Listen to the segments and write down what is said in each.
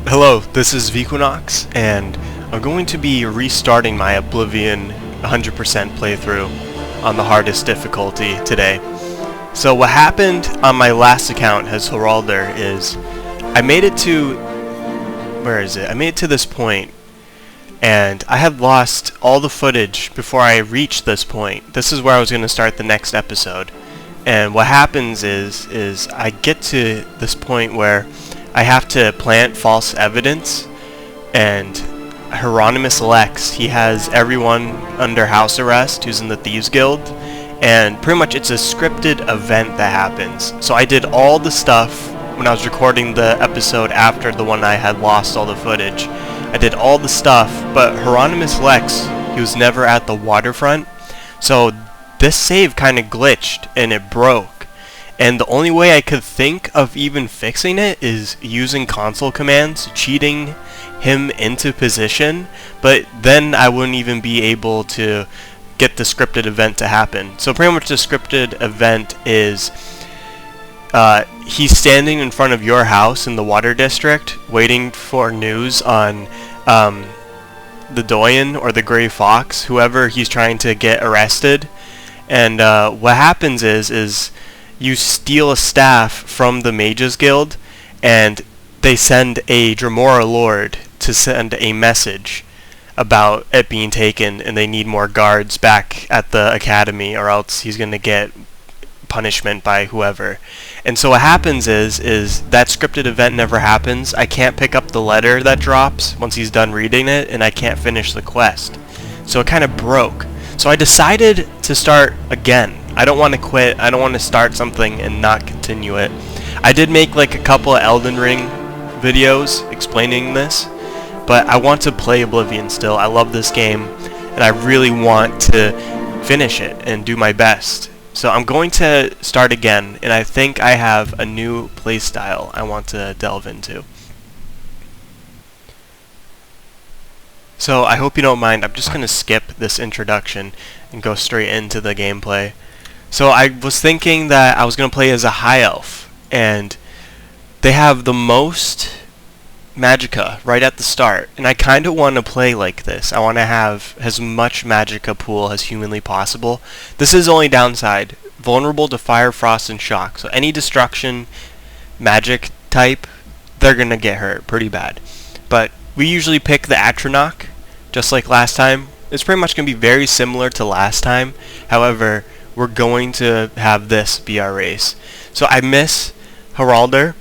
Hello, this is Vikunox, and I'm going to be restarting my Oblivion 100% playthrough on the hardest difficulty today. So what happened on my last account as Heralder is I made it to... where is it? I made it to this point, and I had lost all the footage before I reached this point. This is where I was going to start the next episode. And what happens is I get to this point where I have to plant false evidence, and Hieronymus Lex, he has everyone under house arrest who's in the Thieves Guild, and pretty much it's a scripted event that happens. So I did all the stuff when I was recording the episode after the one I had lost all the footage. I did all the stuff, but Hieronymus Lex, he was never at the waterfront, so this save kind of glitched and it broke. And the only way I could think of even fixing it is using console commands, cheating him into position, but then I wouldn't even be able to get the scripted event to happen. So pretty much the scripted event is he's standing in front of your house in the water district waiting for news on the Doyen or the Grey Fox, whoever he's trying to get arrested. And what happens is you steal a staff from the Mages Guild, and they send a Dremora Lord to send a message about it being taken, and they need more guards back at the academy, or else he's going to get punishment by whoever. And so what happens is that scripted event never happens. I can't pick up the letter that drops once he's done reading it, and I can't finish the quest. So it kind of broke. So I decided to start again. I don't want to quit. I don't want to start something and not continue it. I did make like a couple of Elden Ring videos explaining this, but I want to play Oblivion still. I love this game, and I really want to finish it and do my best. So I'm going to start again, and I think I have a new playstyle I want to delve into. So I hope you don't mind. I'm just going to skip this introduction and go straight into the gameplay. So I was thinking that I was going to play as a high elf, and they have the most magicka right at the start, and I kind of want to play like this. I want to have as much magicka pool as humanly possible. This is only downside: vulnerable to fire, frost, and shock. So any destruction magic type, they're going to get hurt pretty bad. But we usually pick the Atronach, just like last time. It's pretty much going to be very similar to last time. However, we're going to have this be our race. So I miss Heralder.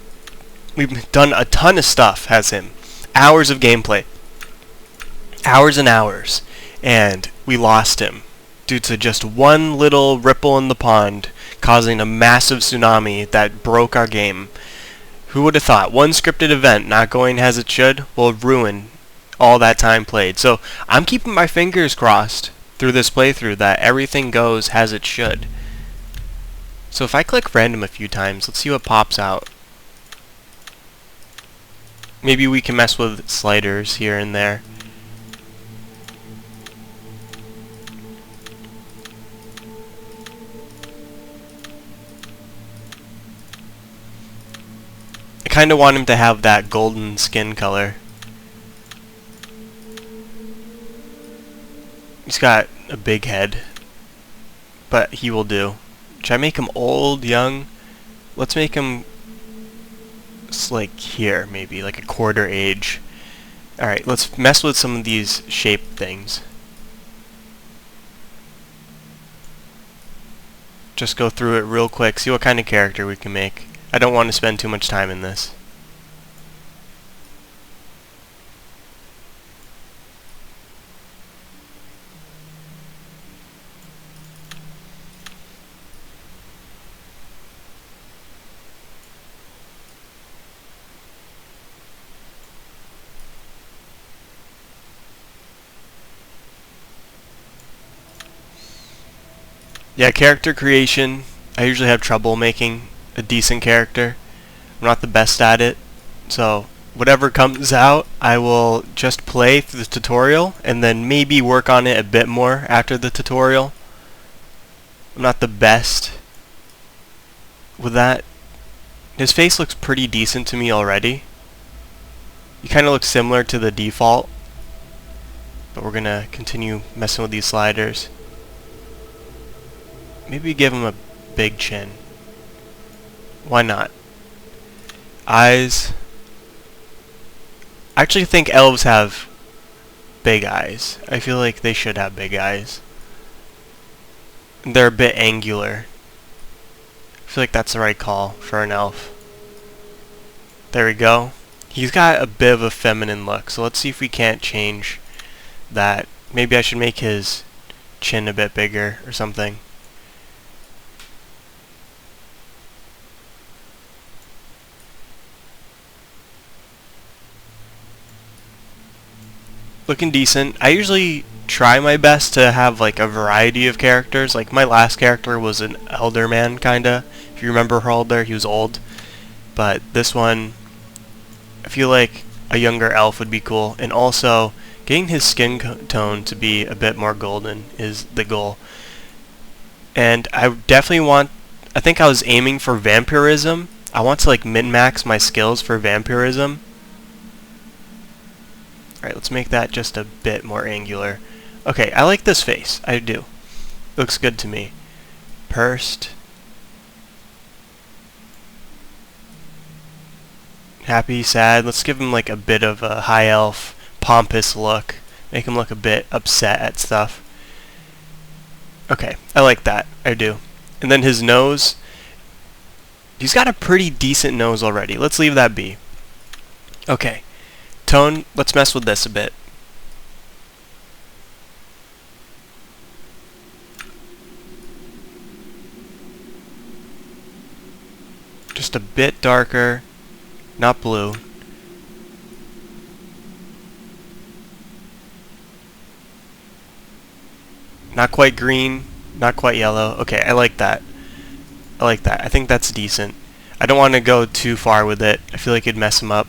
We've done a ton of stuff as him. Hours of gameplay. Hours and hours. And we lost him due to just one little ripple in the pond causing a massive tsunami that broke our game. Who would have thought one scripted event not going as it should will ruin all that time played. So I'm keeping my fingers crossed through this playthrough that everything goes as it should. So if I click random a few times, let's see what pops out. Maybe we can mess with sliders here and there. I kind of want him to have that golden skin color. He's got a big head, but he will do. Should I make him old, young? Let's make him like here, maybe like a quarter age. Alright, let's mess with some of these shape things. Just go through it real quick, see what kind of character we can make. I don't want to spend too much time in this. Yeah, character creation, I usually have trouble making a decent character. I'm not the best at it, so whatever comes out, I will just play through the tutorial and then maybe work on it a bit more after the tutorial. I'm not the best with that. His face looks pretty decent to me already. You kind of look similar to the default, but we're gonna continue messing with these sliders. Maybe give him a big chin. Why not? Eyes. I actually think elves have big eyes. I feel like they should have big eyes. They're a bit angular. I feel like that's the right call for an elf. There we go. He's got a bit of a feminine look, so let's see if we can't change that. Maybe I should make his chin a bit bigger or something. Looking decent. I usually try my best to have like a variety of characters. Like my last character was an elder man, kinda. If you remember Halder, he was old. But this one, I feel like a younger elf would be cool. And also, getting his skin tone to be a bit more golden is the goal. And I definitely want, I think I was aiming for vampirism. I want to like min-max my skills for vampirism. Alright, let's make that just a bit more angular. Okay, I like this face. I do. Looks good to me. Pursed. Happy, sad. Let's give him like a bit of a high elf, pompous look. Make him look a bit upset at stuff. Okay, I like that. I do. And then his nose. He's got a pretty decent nose already. Let's leave that be. Okay. Tone, let's mess with this a bit. Just a bit darker, not blue. Not quite green, not quite yellow. Okay, I like that. I like that. I think that's decent. I don't want to go too far with it. I feel like it'd mess him up.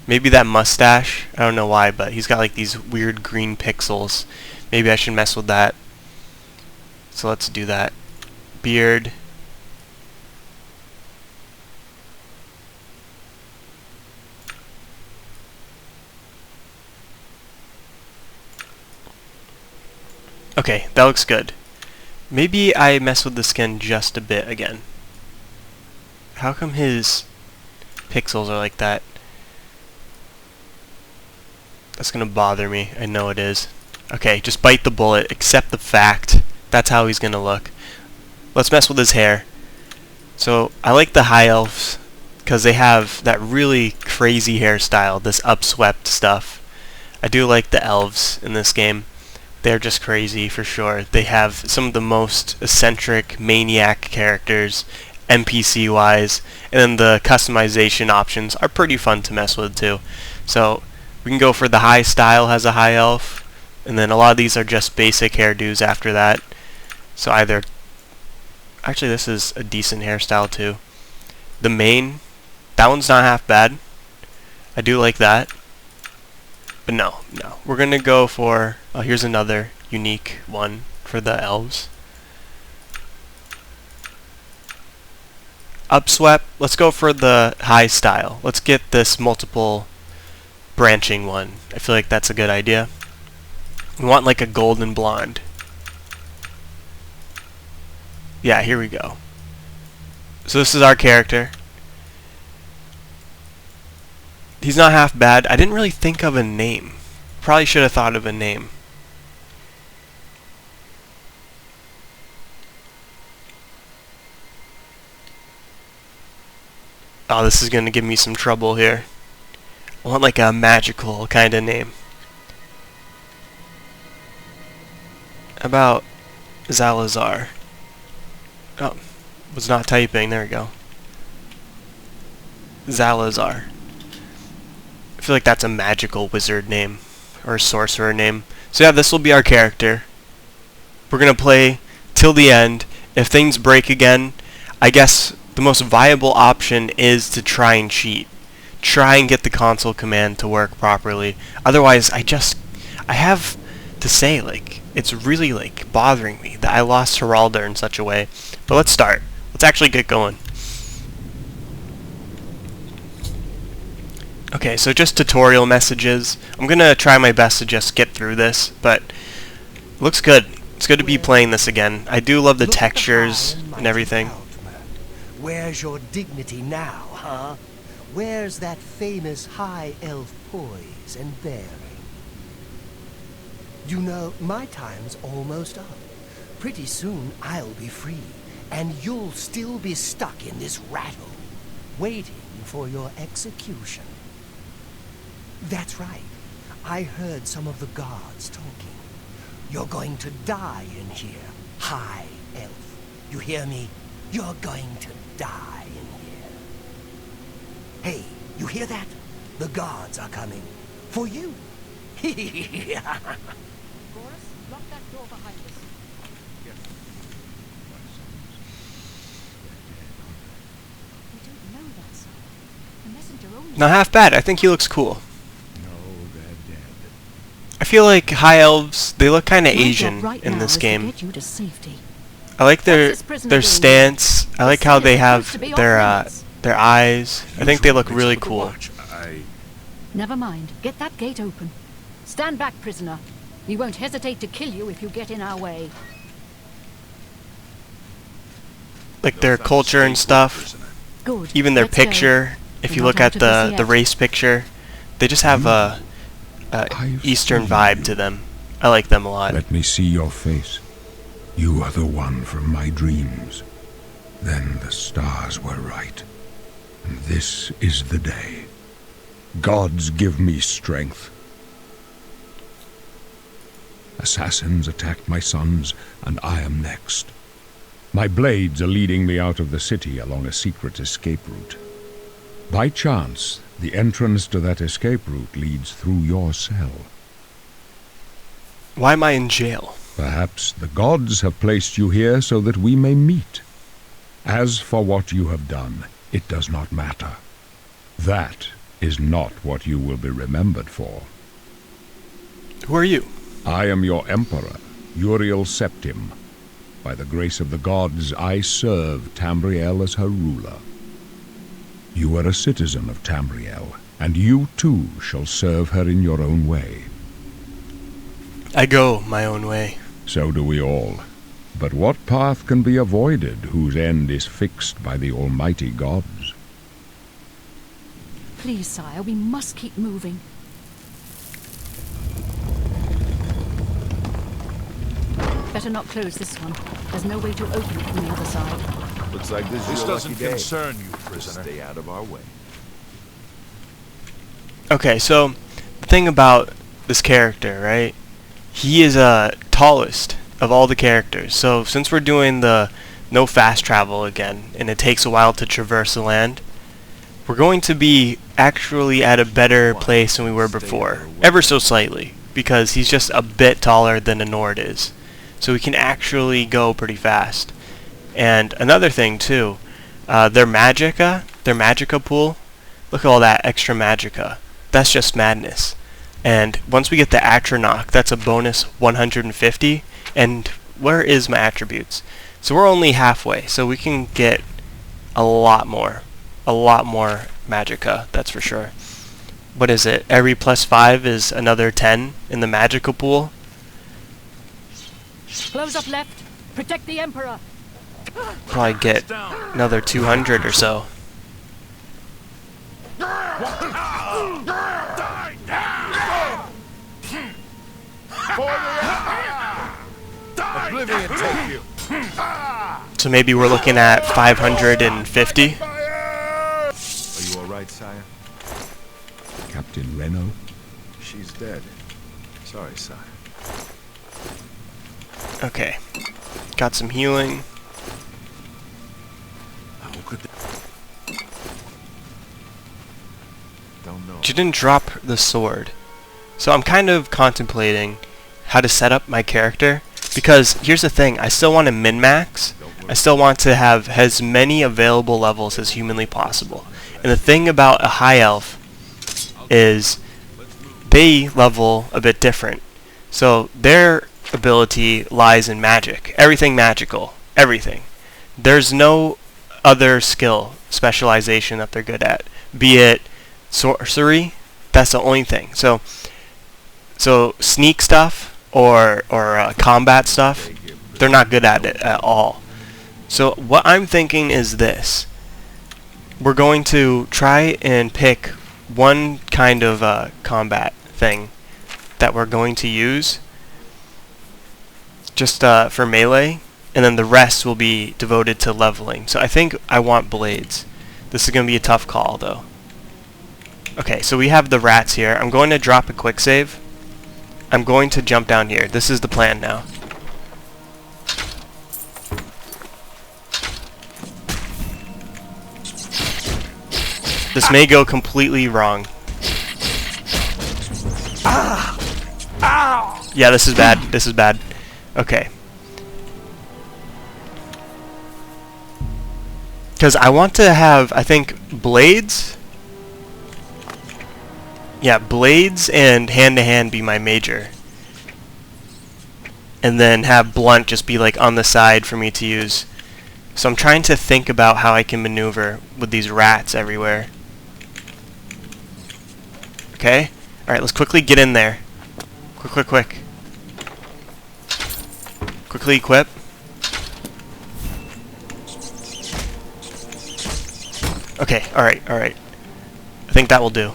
Maybe that mustache, I don't know why, but he's got like these weird green pixels. Maybe I should mess with that. So let's do that. Beard. Okay, that looks good. Maybe I mess with the skin just a bit again. How come his pixels are like that? That's gonna bother me. I know it is. Okay, just bite the bullet. Accept the fact. That's how he's gonna look. Let's mess with his hair. So, I like the high elves because they have that really crazy hairstyle, this upswept stuff. I do like the elves in this game. They're just crazy for sure. They have some of the most eccentric, maniac characters, NPC-wise, and then the customization options are pretty fun to mess with too. So, we can go for the high style has a high elf, and then a lot of these are just basic hairdos after that. So either, actually this is a decent hairstyle too. The mane, that one's not half bad. I do like that. But no, we're gonna go for, oh, here's another unique one for the elves. Upswept, let's go for the high style. Let's get this multiple branching one. I feel like that's a good idea. We want like a golden blonde. Yeah, here we go. So this is our character. He's not half bad. I didn't really think of a name. Probably should have thought of a name. Oh, this is going to give me some trouble here. I want like a magical kind of name. How about Zalazar? Oh, was not typing. There we go. Zalazar. I feel like that's a magical wizard name or a sorcerer name. So yeah, this will be our character. We're gonna play till the end. If things break again, I guess the most viable option is to try and cheat. Try and get the console command to work properly. Otherwise, I have to say, like, it's really like bothering me that I lost Geralda in such a way. But let's start. Let's actually get going. Okay, so just tutorial messages. I'm gonna try my best to just get through this, but it looks good. It's good to be playing this again. I do love the textures and everything. Where's your dignity now, huh? Where's that famous high elf poise and bearing? You know, my time's almost up. Pretty soon I'll be free, and you'll still be stuck in this rattle, waiting for your execution. That's right. I heard some of the guards talking. You're going to die in here, high elf. You hear me? You're going to die in here. Hey, you hear that? The guards are coming. For you. Boris, lock that door behind us. We don't know that, sire. The messenger only... Not half bad. I think he looks cool. No, they're dead. I feel like high elves, they look kind of My job Asian right in now this is to game. get you to safety. I like their What's this prisoner doing stance. I like how they Supposed to have be their off limits. their eyes. I think they look really Thanks for the cool. watch. Never mind. Get that gate open. Stand back, prisoner. We won't hesitate to kill you if you get in our way. Like their culture and stuff. Good. Even their Let's go. picture. If We're you not look out at of this the yet. race picture, they just have a I've Eastern seen vibe you. to them. I like them a lot. Let me see your face. You are the one from my dreams. Then the stars were right. And this is the day. Gods give me strength. Assassins attacked my sons, and I am next. My blades are leading me out of the city along a secret escape route. By chance, the entrance to that escape route leads through your cell. Why am I in jail? Perhaps the gods have placed you here so that we may meet. As for what you have done, it does not matter. That is not what you will be remembered for. Who are you? I am your emperor, Uriel Septim. By the grace of the gods, I serve Tamriel as her ruler. You are a citizen of Tamriel, and you too shall serve her in your own way. I go my own way. So do we all. But what path can be avoided whose end is fixed by the almighty gods? Please, sire, we must keep moving. Better not close this one. There's no way to open it from the other side. Looks like this is This your doesn't lucky day. concern you, Just prisoner. stay out of our way. Okay, so the thing about this character, right? He is tallest of all the characters. So since we're doing the no fast travel again, and it takes a while to traverse the land, we're going to be actually at a better place than we were before, ever so slightly, because he's just a bit taller than a Nord is. So we can actually go pretty fast. And another thing too, their magicka pool, look at all that extra magicka. That's just madness. And once we get the Atronach, that's a bonus 150. And where is my attributes? So we're only halfway, so we can get a lot more magicka, that's for sure. What is it? Every +5 is another 10 in the magicka pool. Close up left. Protect the Emperor. Probably get another 200 or so. Oblivion take you. So maybe we're looking at 550. Are you all right, sire? Captain Reno? She's dead. Sorry, sire. Okay. Got some healing. How could they... Don't know. She didn't drop the sword. So I'm kind of contemplating how to set up my character. Because here's the thing, I still want to min-max. I still want to have as many available levels as humanly possible. And the thing about a high elf is they level a bit different. So their ability lies in magic. Everything magical. Everything. There's no other skill specialization that they're good at. Be it sorcery, that's the only thing. So sneak stuff or combat stuff, they're not good at it at all. So what I'm thinking is this. We're going to try and pick one kind of combat thing that we're going to use just for melee, and then the rest will be devoted to leveling. So I think I want blades. This is going to be a tough call though. Okay, so we have the rats here. I'm going to drop a quick save. I'm going to jump down here. This is the plan now. This may go completely wrong. Yeah, this is bad. This is bad. Okay. Because I want to have, I think, blades. Yeah, blades and hand-to-hand be my major. And then have blunt just be like on the side for me to use. So I'm trying to think about how I can maneuver with these rats everywhere. Okay? Alright, let's quickly get in there. Quick. Quickly equip. Okay, alright. I think that will do.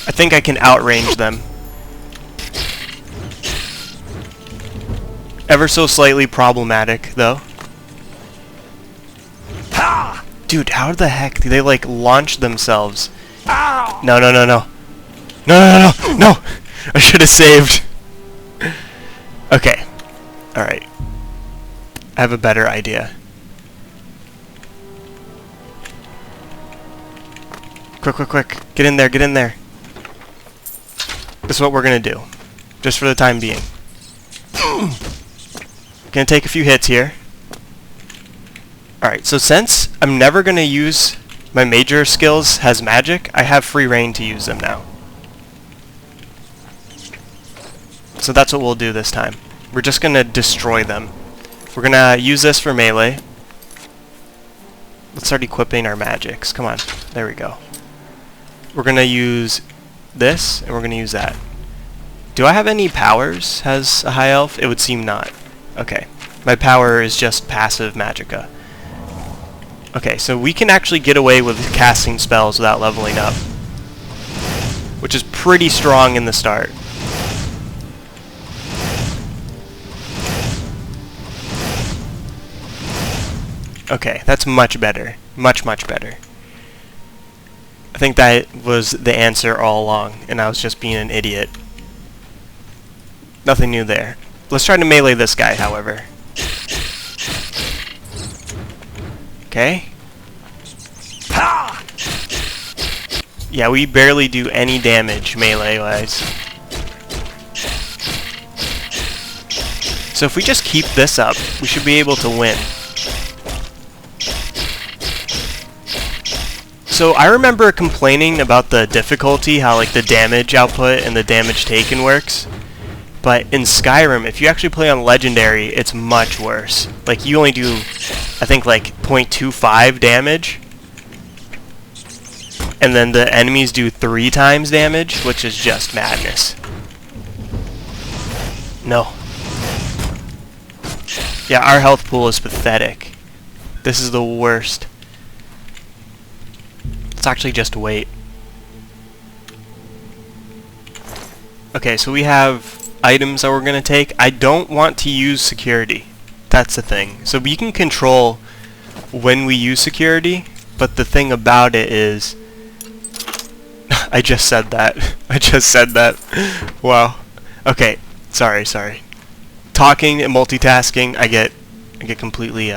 I think I can outrange them. Ever so slightly problematic, though. Dude, how the heck do they, like, launch themselves? No. No! I should have saved. Okay. Alright. I have a better idea. Quick. Get in there. This is what we're gonna do. Just for the time being. Gonna take a few hits here. Alright, so since I'm never gonna use my major skills as magic, I have free reign to use them now. So that's what we'll do this time. We're just gonna destroy them. We're gonna use this for melee. Let's start equipping our magics. Come on. There we go. We're gonna use this, and we're gonna use that. Do I have any powers as a high elf? It would seem not. Okay. My power is just passive magicka. Okay, so we can actually get away with casting spells without leveling up, which is pretty strong in the start. Okay, that's much better. Much better. I think that was the answer all along, and I was just being an idiot. Nothing new there. Let's try to melee this guy, however. Okay. Yeah, we barely do any damage melee-wise. So if we just keep this up, we should be able to win. So I remember complaining about the difficulty, how like the damage output and the damage taken works. But in Skyrim, if you actually play on Legendary, it's much worse. Like, you only do, I think, like, 0.25 damage. And then the enemies do 3 times damage, which is just madness. No. Yeah, our health pool is pathetic. This is the worst. Let's actually just wait. Okay, so we have items that we're going to take. I don't want to use security. That's the thing. So we can control when we use security, but the thing about it is... I just said that. Wow. Okay, sorry. Talking and multitasking, I get completely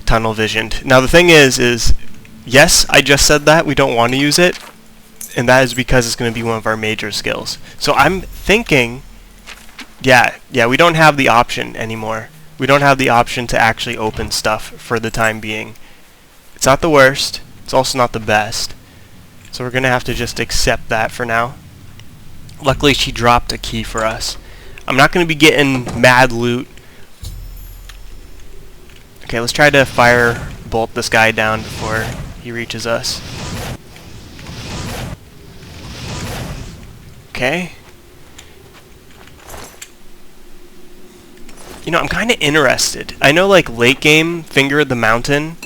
tunnel visioned. Now the thing is yes, I just said that we don't want to use it, and that is because it's going to be one of our major skills. So I'm thinking, yeah, we don't have the option anymore. We don't have the option to actually open stuff for the time being. It's not the worst. It's also not the best. So we're going to have to just accept that for now. Luckily, she dropped a key for us. I'm not going to be getting mad loot Okay, let's try to fire bolt this guy down before he reaches us. Okay. You know, I'm kind of interested. I know, like, late game Finger of the Mountain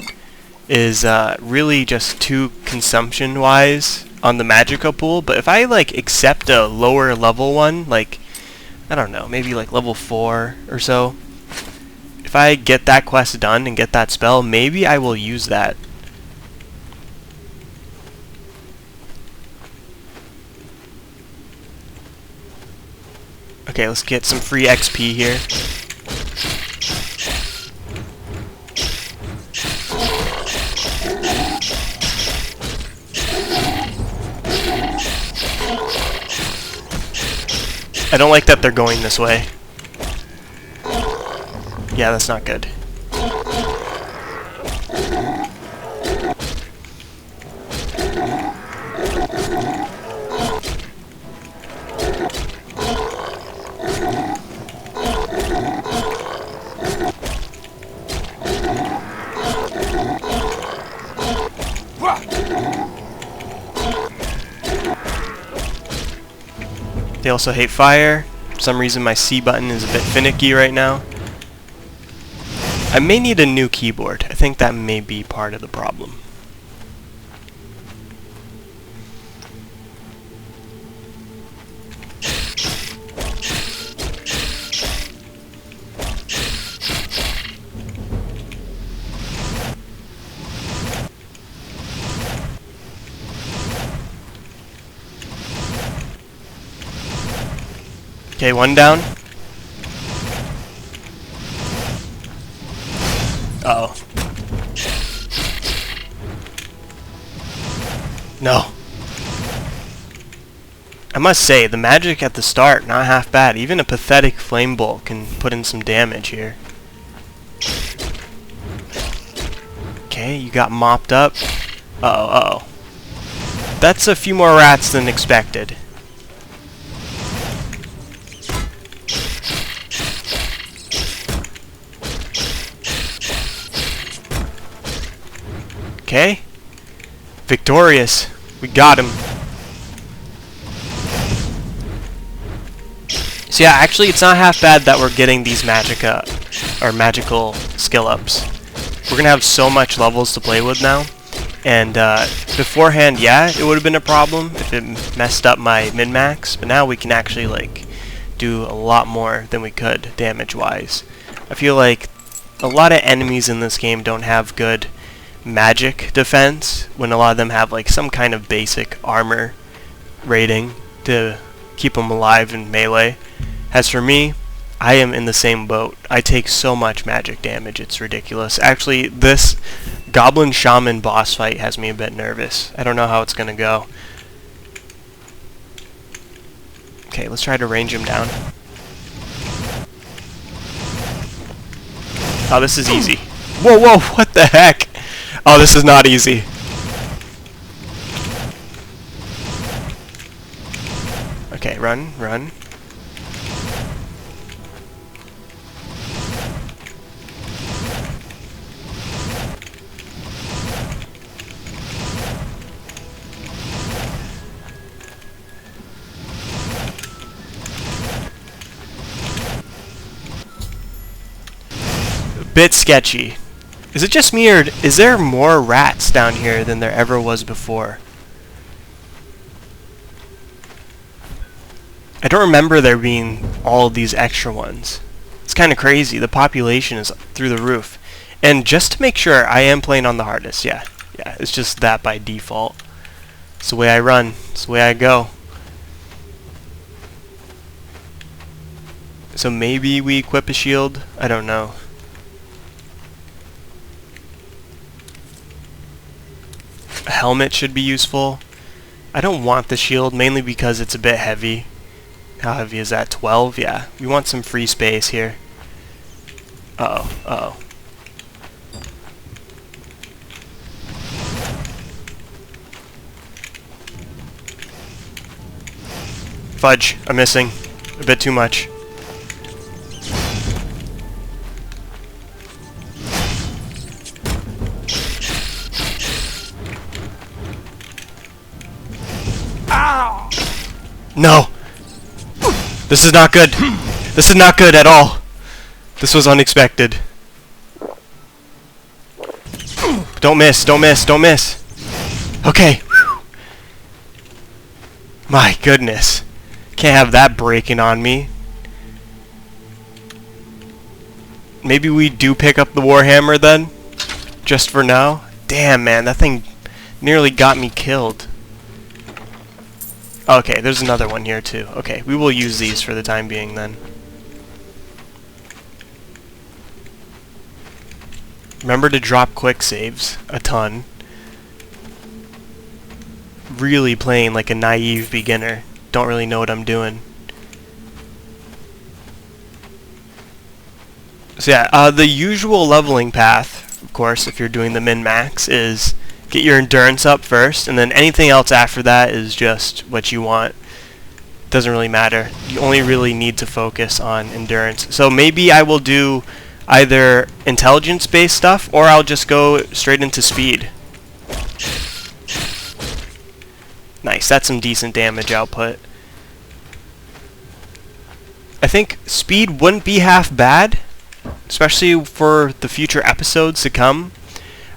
is really just too consumption-wise on the Magicka pool, but if I, like, accept a lower level one, like, I don't know, maybe like level 4 or so, if I get that quest done and get that spell, maybe I will use that. Okay, let's get some free XP here. I don't like that they're going this way. Yeah, that's not good. They also hate fire. For some reason my C button is a bit finicky right now. I may need a new keyboard. I think that may be part of the problem. Okay, one down. Uh-oh. No. I must say, the magic at the start, not half bad. Even a pathetic flame bolt can put in some damage here. Okay, you got mopped up. Uh-oh, uh-oh. That's a few more rats than expected. Okay. Victorious. We got him. So yeah, actually it's not half bad that we're getting these Magicka, or magical skill ups. We're gonna have so much levels to play with now. And beforehand, yeah, it would have been a problem if it messed up my min-max, but now we can actually like do a lot more than we could damage-wise. I feel like a lot of enemies in this game don't have good magic defense, when a lot of them have like some kind of basic armor rating to keep them alive in melee. As for me, I am in the same boat. I take so much magic damage, it's ridiculous. Actually, this Goblin Shaman boss fight has me a bit nervous. I don't know how it's gonna go. Okay, let's try to range him down. Oh, this is easy. Whoa, whoa, what the heck? Oh, this is not easy. Okay, run, run. A bit sketchy. Is it just me, or is there more rats down here than there ever was before? I don't remember there being all of these extra ones. It's kind of crazy. The population is through the roof. And just to make sure, I am playing on the hardest. Yeah, it's just that by default. It's the way I run. It's the way I go. So maybe we equip a shield? I don't know. A helmet should be useful. I don't want the shield, mainly because it's a bit heavy. How heavy is that? 12? Yeah. We want some free space here. Uh-oh. Uh-oh. Fudge. I'm missing. A bit too much. No! This is not good. This is not good at all. This was unexpected. Don't miss, don't miss, don't miss. Okay. My goodness. Can't have that breaking on me. Maybe we do pick up the Warhammer then? Just for now? Damn, man, that thing nearly got me killed. Okay, there's another one here too. Okay, we will use these for the time being then. Remember to drop quick saves a ton. Really playing like a naive beginner. Don't really know what I'm doing. So yeah, the usual leveling path, of course, if you're doing the min-max, is get your endurance up first, and then anything else after that is just what you want. Doesn't really matter. You only really need to focus on endurance. So maybe I will do either intelligence-based stuff, or I'll just go straight into speed. Nice, that's some decent damage output. I think speed wouldn't be half bad, especially for the future episodes to come.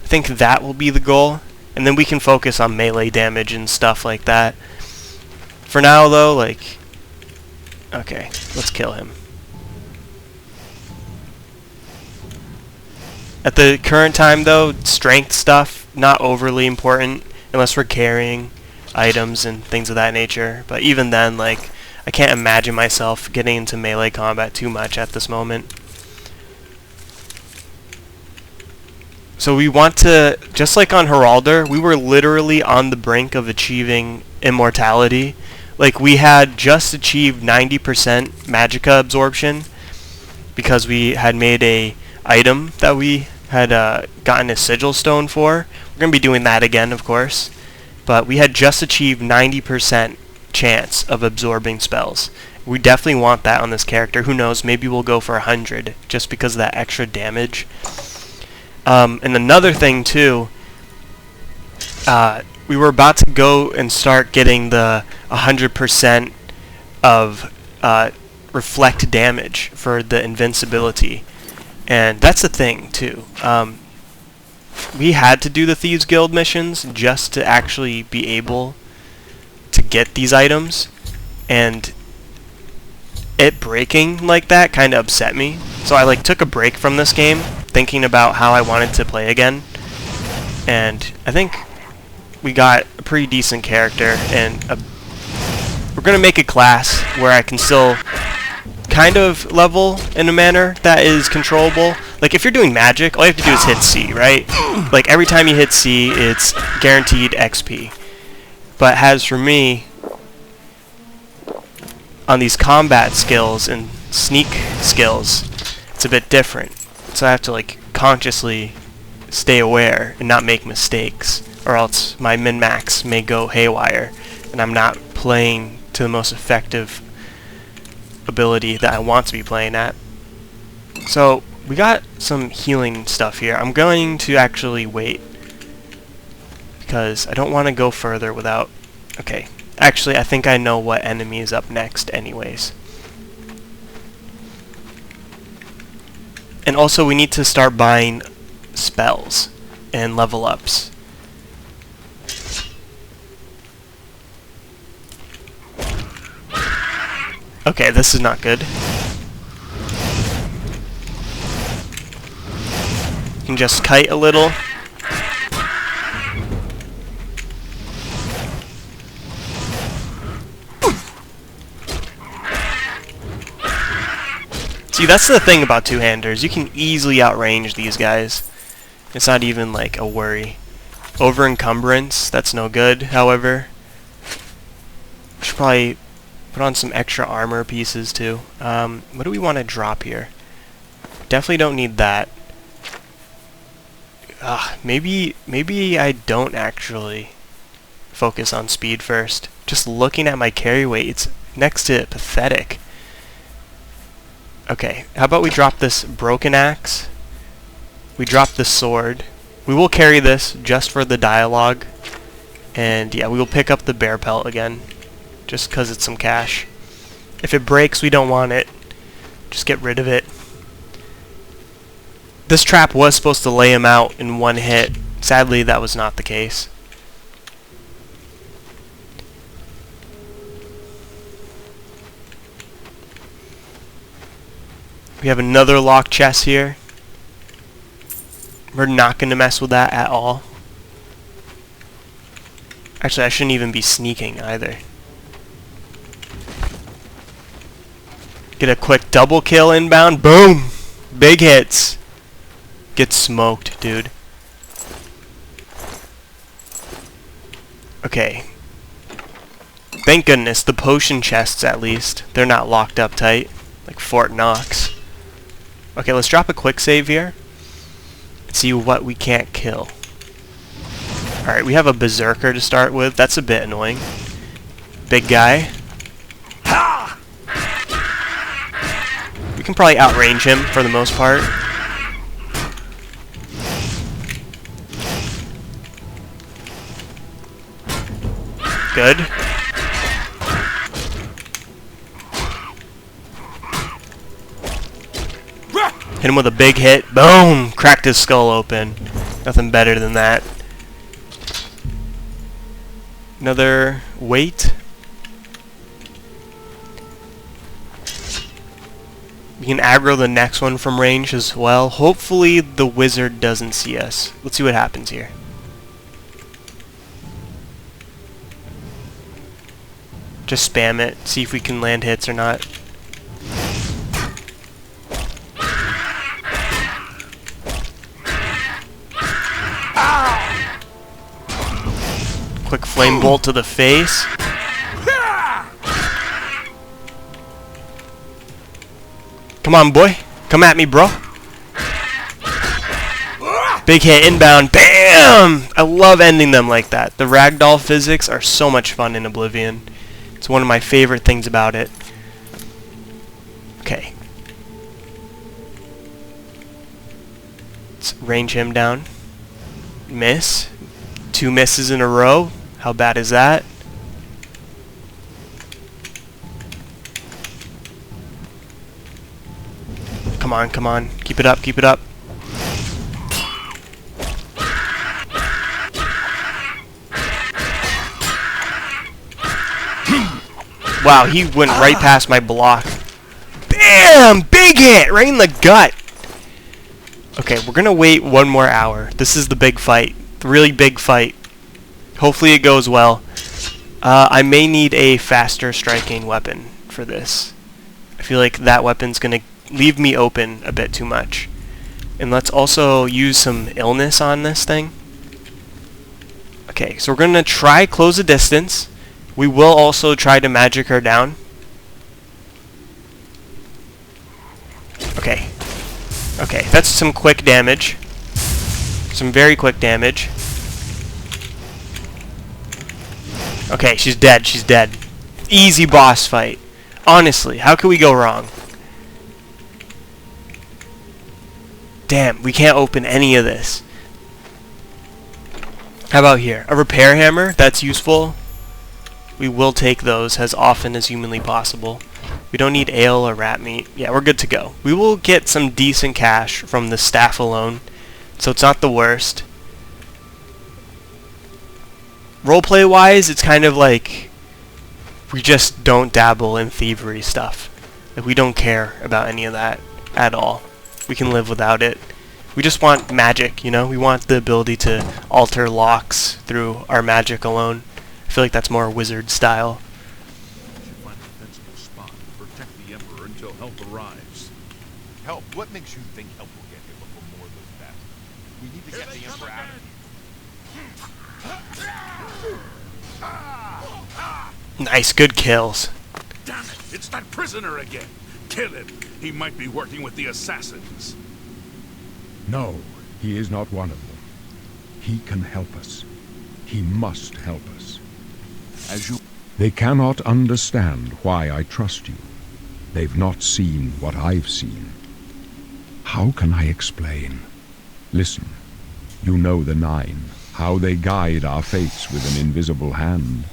I think that will be the goal, and then we can focus on melee damage and stuff like that. For now, though, like... Okay, let's kill him. At the current time, though, strength stuff, not overly important, unless we're carrying items and things of that nature. But even then, like, I can't imagine myself getting into melee combat too much at this moment. So we want to, just like on Heraldor, we were literally on the brink of achieving immortality. Like, we had just achieved 90% magicka absorption because we had made a item that we had gotten a sigil stone for. We're going to be doing that again, of course. But we had just achieved 90% chance of absorbing spells. We definitely want that on this character. Who knows, maybe we'll go for 100 just because of that extra damage. And another thing too, we were about to go and start getting the 100% of reflect damage for the invincibility. And that's the thing too. We had to do the Thieves Guild missions just to actually be able to get these items, and it breaking like that kind of upset me. So I like took a break from this game, thinking about how I wanted to play again, and I think we got a pretty decent character, and we're gonna make a class where I can still kind of level in a manner that is controllable. Like, if you're doing magic, all you have to do is hit C, right? Like, every time you hit C, it's guaranteed XP. But as for me, on these combat skills and sneak skills, it's a bit different. So I have to, like, consciously stay aware and not make mistakes, or else my min-max may go haywire, and I'm not playing to the most effective ability that I want to be playing at. So we got some healing stuff here. I'm going to actually wait because I don't want to go further without... Okay, actually I think I know what enemy is up next anyways. And also we need to start buying spells and level ups. Okay, this is not good. You can just kite a little. See, that's the thing about two-handers. You can easily outrange these guys. It's not even like a worry. Over encumbrance, that's no good, however. We should probably put on some extra armor pieces too. What do we want to drop here? Definitely don't need that. Maybe I don't actually focus on speed first. Just looking at my carry weight, it's next to pathetic. Okay, how about we drop this broken axe? We drop the sword. We will carry this just for the dialogue. And yeah, we will pick up the bear pelt again, just because it's some cash. If it breaks, we don't want it. Just get rid of it. This trap was supposed to lay him out in one hit. Sadly, that was not the case. We have another locked chest here. We're not going to mess with that at all. Actually, I shouldn't even be sneaking either. Get a quick double kill inbound. Boom! Big hits. Get smoked, dude. Okay. Thank goodness, the potion chests at least. They're not locked up tight. Like Fort Knox. Okay, let's drop a quick save here. And see what we can't kill. Alright, we have a berserker to start with. That's a bit annoying. Big guy. We can probably outrange him for the most part. Good. Hit him with a big hit. Boom! Cracked his skull open. Nothing better than that. Another weight. We can aggro the next one from range as well. Hopefully the wizard doesn't see us. Let's see what happens here. Just spam it. See if we can land hits or not. Quick flame bolt to the face. Come on, boy. Come at me, bro. Big hit inbound. Bam! I love ending them like that. The ragdoll physics are so much fun in Oblivion. It's one of my favorite things about it. Okay. Let's range him down. Miss. 2 misses in a row. How bad is that? Come on, come on. Keep it up, keep it up. Wow, he went right past my block. Bam! Big hit! Right in the gut! Okay, we're gonna wait 1 more hour. This is the big fight. The really big fight. Hopefully it goes well. I may need a faster striking weapon for this. I feel like that weapon's gonna leave me open a bit too much. And let's also use some illness on this thing. Okay, so we're gonna try close the distance. We will also try to magic her down. Okay. Okay, that's some quick damage. Some very quick damage. Okay, she's dead, she's dead. Easy boss fight. Honestly, how could we go wrong? Damn, we can't open any of this. How about here? A repair hammer? That's useful. We will take those as often as humanly possible. We don't need ale or rat meat. Yeah, we're good to go. We will get some decent cash from the staff alone, so it's not the worst. Roleplay wise, it's kind of like we just don't dabble in thievery stuff. Like, we don't care about any of that at all. We can live without it. We just want magic, you know? We want the ability to alter locks through our magic alone. I feel like that's more wizard style. We should find a defensible spot to protect the Emperor until help arrives. Help? What makes you think help will get here before more than that? We need to get the Emperor out of here. Nice, good kills. Damn it! It's that prisoner again! Kill him! He might be working with the assassins. No, he is not one of them. He can help us. He must help us. They cannot understand why I trust you. They've not seen what I've seen. How can I explain? Listen, you know the 9, how they guide our fates with an invisible hand.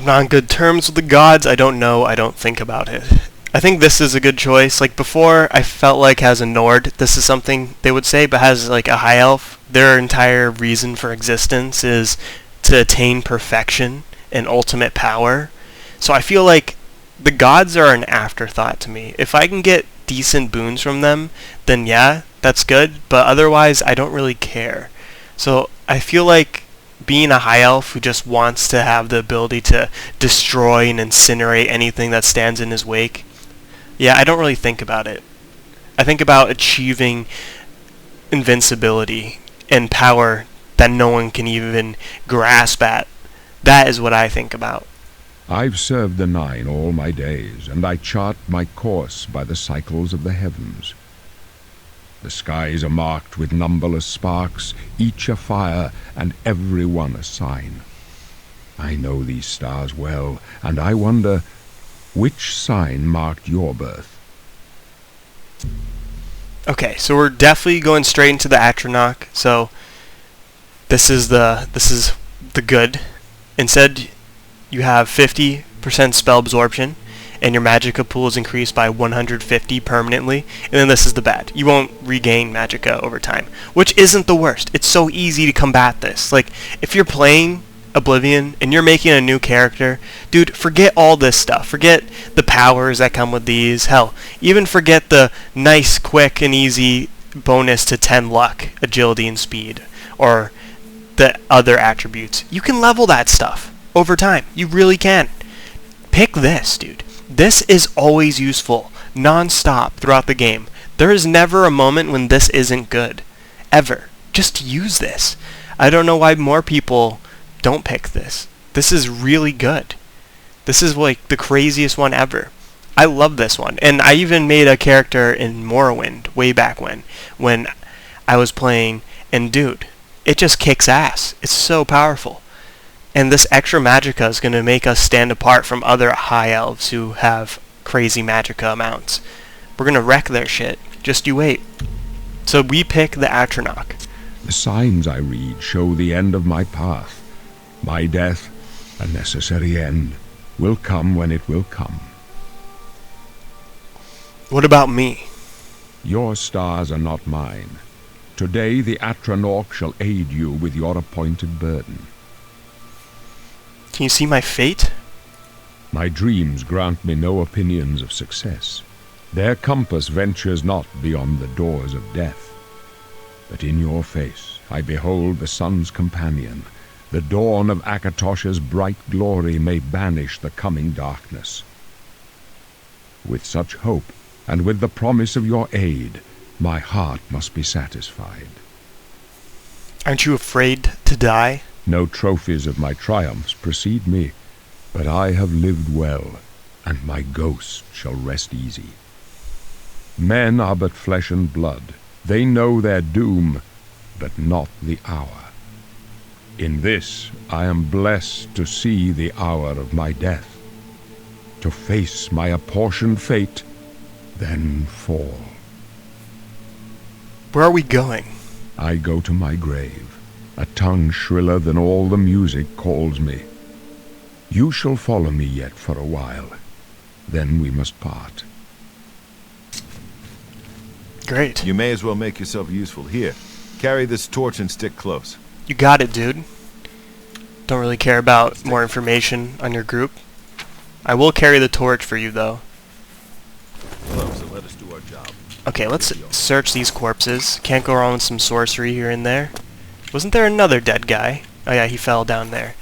I'm not on good terms with the gods. I don't know. I don't think about it. I think this is a good choice. Like before, I felt like as a Nord, this is something they would say, but as like a high elf, their entire reason for existence is to attain perfection and ultimate power. So I feel like the gods are an afterthought to me. If I can get decent boons from them, then yeah, that's good. But otherwise, I don't really care. So I feel like being a high elf who just wants to have the ability to destroy and incinerate anything that stands in his wake, yeah, I don't really think about it. I think about achieving invincibility and power that no one can even grasp at. That is what I think about. I've served the Nine all my days, and I chart my course by the cycles of the heavens. The skies are marked with numberless sparks, each a fire, and every one a sign. I know these stars well, and I wonder, which sign marked your birth? Okay, so we're definitely going straight into the Atronach. So this is the good. Instead, you have 50% spell absorption, and your magicka pool is increased by 150 permanently. And then this is the bad. You won't regain magicka over time, which isn't the worst. It's so easy to combat this. Like, if you're playing Oblivion and you're making a new character, dude, forget all this stuff. Forget the powers that come with these. Hell, even forget the nice, quick, and easy bonus to 10 luck, agility, and speed, or the other attributes. You can level that stuff over time. You really can. Pick this, dude. This is always useful, non-stop throughout the game. There is never a moment when this isn't good. Ever. Just use this. I don't know why more people don't pick this. This is really good. This is like the craziest one ever. I love this one. And I even made a character in Morrowind way back when I was playing, and dude, it just kicks ass. It's so powerful. And this extra magicka is going to make us stand apart from other high elves who have crazy magicka amounts. We're going to wreck their shit. Just you wait. So we pick the Atronach. The signs I read show the end of my path. My death, a necessary end, will come when it will come. What about me? Your stars are not mine. Today the Atronach shall aid you with your appointed burden. Can you see my fate? My dreams grant me no opinions of success. Their compass ventures not beyond the doors of death. But in your face I behold the sun's companion. The dawn of Akatosh's bright glory may banish the coming darkness. With such hope, and with the promise of your aid, my heart must be satisfied. Aren't you afraid to die? No trophies of my triumphs precede me, but I have lived well, and my ghost shall rest easy. Men are but flesh and blood. They know their doom, but not the hour. In this I am blessed to see the hour of my death, to face my apportioned fate, then fall. Where are we going? I go to my grave. A tongue shriller than all the music calls me. You shall follow me yet for a while. Then we must part. Great. You may as well make yourself useful. Here, carry this torch and stick close. You got it, dude. Don't really care about more information on your group. I will carry the torch for you, though. Close and let us do our job. Okay, let's search these corpses. Can't go wrong with some sorcery here and there. Wasn't there another dead guy? Oh yeah, he fell down there.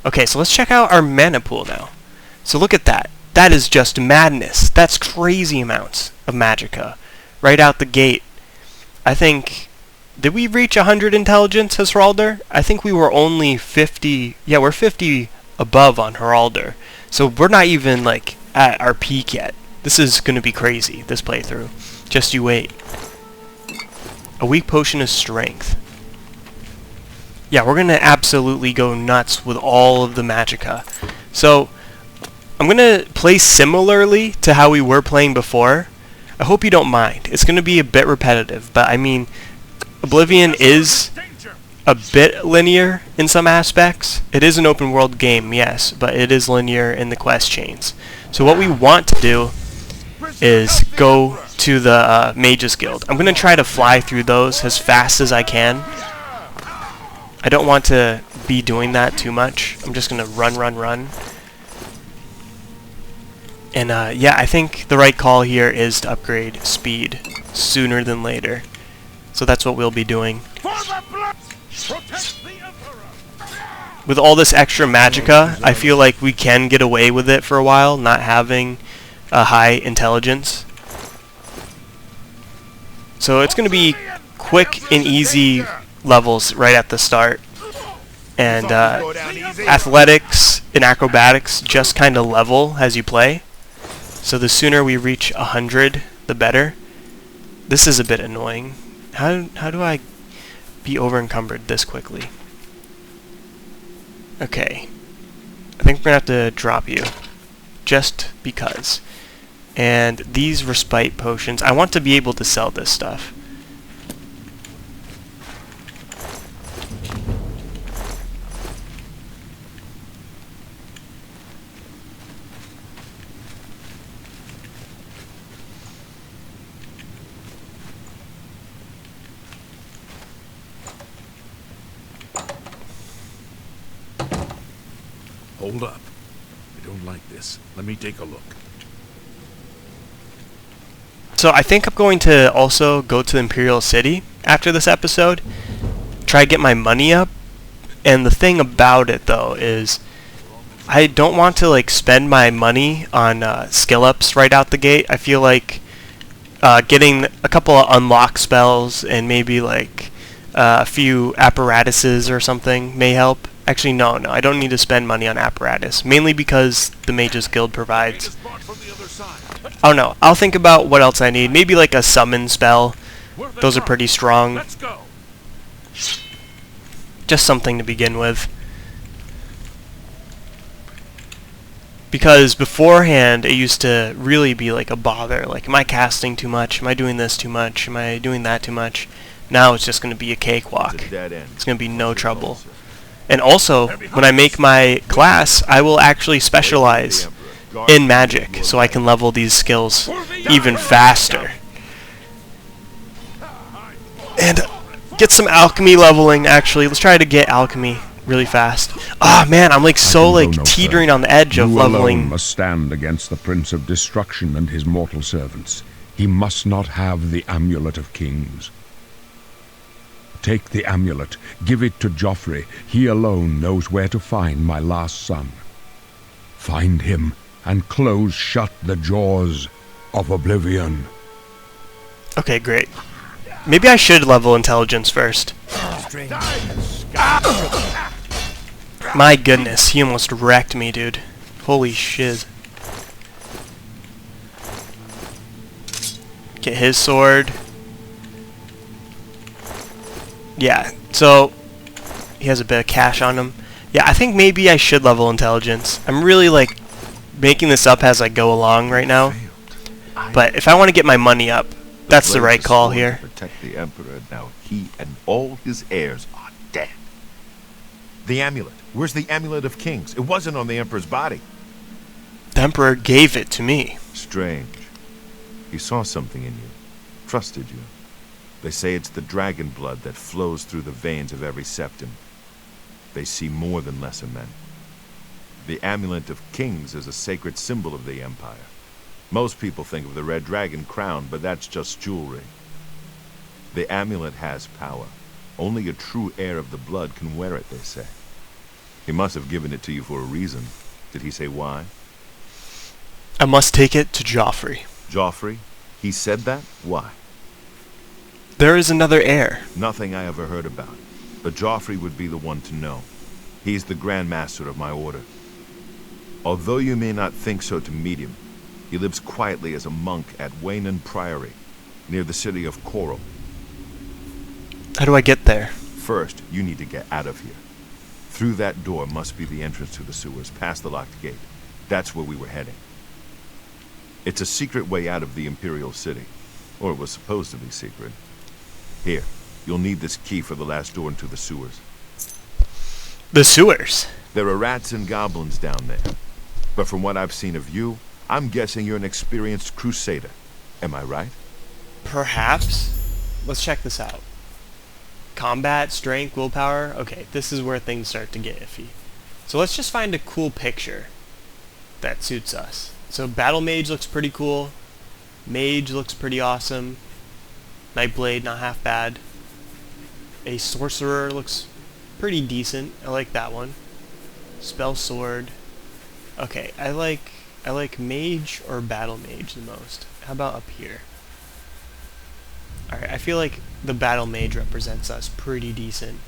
Okay, so let's check out our mana pool now. So look at that. That is just madness. That's crazy amounts of magicka. Right out the gate. I think... Did we reach 100 intelligence as Heraldor? I think we were only 50... Yeah, we're 50 above on Heraldor. So we're not even, like, at our peak yet. This is going to be crazy, this playthrough. Just you wait. A weak potion of strength. Yeah, we're going to absolutely go nuts with all of the magicka. So, I'm going to play similarly to how we were playing before. I hope you don't mind. It's going to be a bit repetitive, but I mean... Oblivion is a bit linear in some aspects. It is an open world game, yes, but it is linear in the quest chains. So what we want to do is go to the Mages Guild. I'm going to try to fly through those as fast as I can. I don't want to be doing that too much. I'm just going to run. And yeah, I think the right call here is to upgrade speed sooner than later. So that's what we'll be doing. With all this extra magicka, I feel like we can get away with it for a while, not having a high intelligence. So it's going to be quick and easy levels right at the start. And athletics and acrobatics just kind of level as you play. So the sooner we reach 100, the better. This is a bit annoying. How do I be over-encumbered this quickly? Okay. I think we're going to have to drop you. Just because. And these respite potions, I want to be able to sell this stuff. Hold up. I don't like this. Let me take a look. So I think I'm going to also go to Imperial City after this episode. Try to get my money up. And the thing about it, though, is I don't want to like spend my money on skill ups right out the gate. I feel like getting a couple of unlock spells and maybe like a few apparatuses or something may help. Actually, no, I don't need to spend money on apparatus, mainly because the Mages Guild provides. I don't know, I'll think about what else I need. Maybe like a summon spell. Those are pretty strong. Just something to begin with. Because beforehand, it used to really be like a bother. Like, am I casting too much? Am I doing this too much? Am I doing that too much? Now it's just going to be a cakewalk. It's going to be no trouble. And also, when I make my class, I will actually specialize in magic, so I can level these skills even faster. And get some alchemy leveling, actually. Let's try to get alchemy really fast. Ah, man, I'm like so like teetering on the edge of leveling. You alone must stand against the Prince of Destruction and his mortal servants. He must not have the Amulet of Kings. Take the amulet, give it to Joffrey. He alone knows where to find my last son. Find him and close shut the jaws of Oblivion. Okay, great. Maybe I should level intelligence first. My goodness, he almost wrecked me, dude. Holy shiz. Get his sword. Yeah, so he has a bit of cash on him. Yeah, I think maybe I should level intelligence. I'm really like making this up as I go along right now. But if I want to get my money up, that's the right call here. Protect the Emperor. Now he and all his heirs are dead. The amulet. Where's the Amulet of Kings? It wasn't on the Emperor's body. The Emperor gave it to me. Strange. He saw something in you. Trusted you. They say it's the dragon blood that flows through the veins of every septim. They see more than lesser men. The Amulet of Kings is a sacred symbol of the Empire. Most people think of the red dragon crown, but that's just jewelry. The amulet has power. Only a true heir of the blood can wear it, they say. He must have given it to you for a reason. Did he say why? I must take it to Joffrey. Joffrey? He said that? Why? There is another heir. Nothing I ever heard about. But Joffrey would be the one to know. He's the Grand Master of my order. Although you may not think so to meet him, he lives quietly as a monk at Waynon Priory, near the city of Coral. How do I get there? First, you need to get out of here. Through that door must be the entrance to the sewers, past the locked gate. That's where we were heading. It's a secret way out of the Imperial City. Or it was supposed to be secret. Here, You'll need this key for the last door into the sewers. The sewers. There are rats and goblins down there. But from what I've seen of you, I'm guessing you're an experienced crusader. Am I right? Perhaps. Let's check this out. Combat, strength, willpower. Okay, this is where things start to get iffy. So let's just find a cool picture that suits us. So Battle Mage looks pretty cool. Mage looks pretty awesome. Nightblade, not half bad. A Sorcerer looks pretty decent. I like that one. Spell Sword. Okay, I like Mage or Battle Mage the most. How about up here? Alright, I feel like the Battle Mage represents us pretty decent.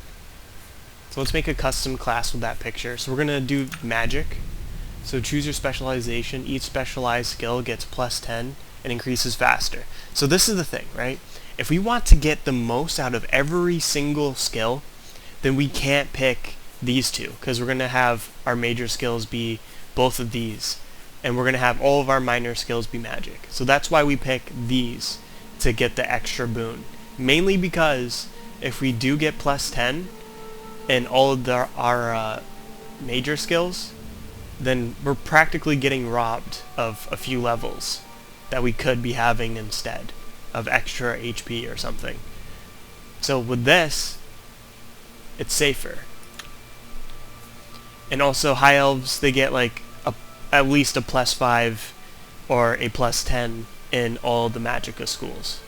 So let's make a custom class with that picture. So we're going to do Magic. So choose your specialization. Each specialized skill gets +10 and increases faster. So this is the thing, right? If we want to get the most out of every single skill, then we can't pick these two, because we're going to have our major skills be both of these, and we're going to have all of our minor skills be magic. So that's why we pick these to get the extra boon. Mainly because if we do get +10 in all of our major skills, then we're practically getting robbed of a few levels that we could be having instead of extra HP or something. So with this, it's safer. And also High Elves, they get like at least a +5 or a +10 in all the Magicka schools.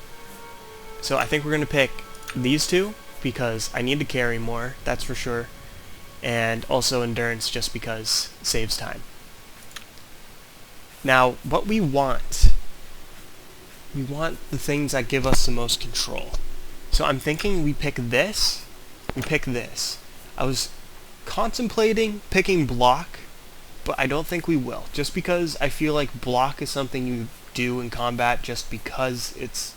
So I think we're going to pick these two because I need to carry more, that's for sure. And also Endurance just because it saves time. Now, what we want the things that give us the most control. So I'm thinking we pick this, I was contemplating picking Block, but I don't think we will, just because I feel like Block is something you do in combat just because it's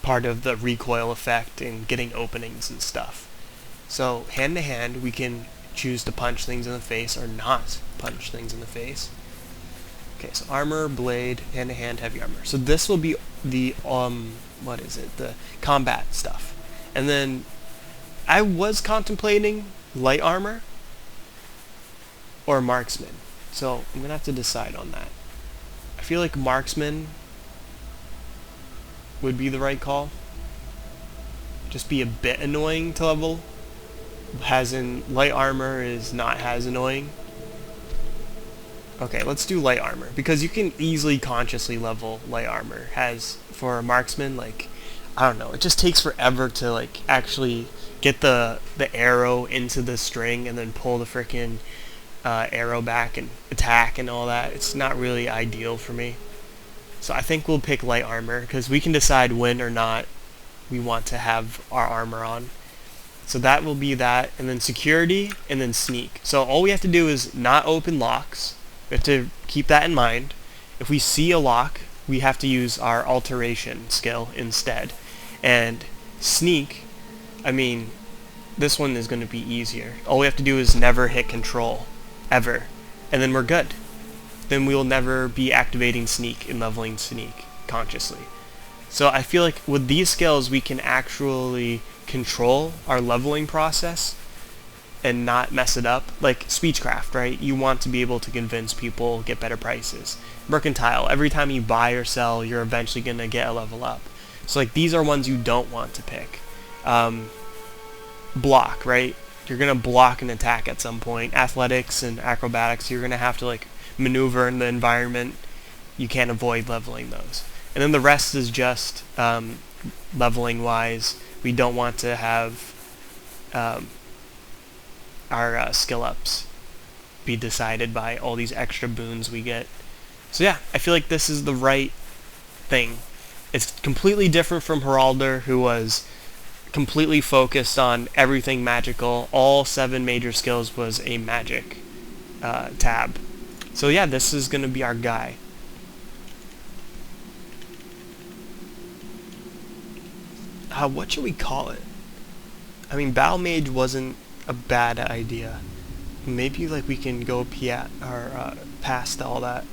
part of the recoil effect and getting openings and stuff. So hand to hand we can choose to punch things in the face or not punch things in the face. Okay, so armor, blade, hand to hand, heavy armor. So this will be the what is it? The combat stuff. And then I was contemplating light armor or marksman. So I'm gonna have to decide on that. I feel like marksman would be the right call. Just be a bit annoying to level, as in light armor is not as annoying. Okay, let's do light armor, because you can easily consciously level light armor. As for a marksman, like, I don't know, it just takes forever to like actually get the arrow into the string and then pull the frickin' arrow back and attack and all that. It's not really ideal for me. So I think we'll pick light armor, because we can decide when or not we want to have our armor on. So that will be that, and then security, and then sneak. So all we have to do is not open locks. We have to keep that in mind. If we see a lock, we have to use our alteration skill instead. And sneak, I mean, this one is going to be easier. All we have to do is never hit control, ever, and then we're good. Then we will never be activating sneak and leveling sneak consciously. So I feel like with these skills we can actually control our leveling process and not mess it up. Like speechcraft, right? You want to be able to convince people, get better prices. Mercantile, every time you buy or sell, you're eventually going to get a level up. So like these are ones you don't want to pick. Block, right? You're going to block an attack at some point. Athletics and acrobatics, you're going to have to like maneuver in the environment. You can't avoid leveling those. And then the rest is just leveling wise. We don't want to have our skill ups be decided by all these extra boons we get. So yeah, I feel like this is the right thing. It's completely different from Heralder, who was completely focused on everything magical. All 7 major skills was a magic tab. So yeah, this is going to be our guy. What should we call it? I mean, Battle Mage wasn't a bad idea. Maybe like we can go past all that.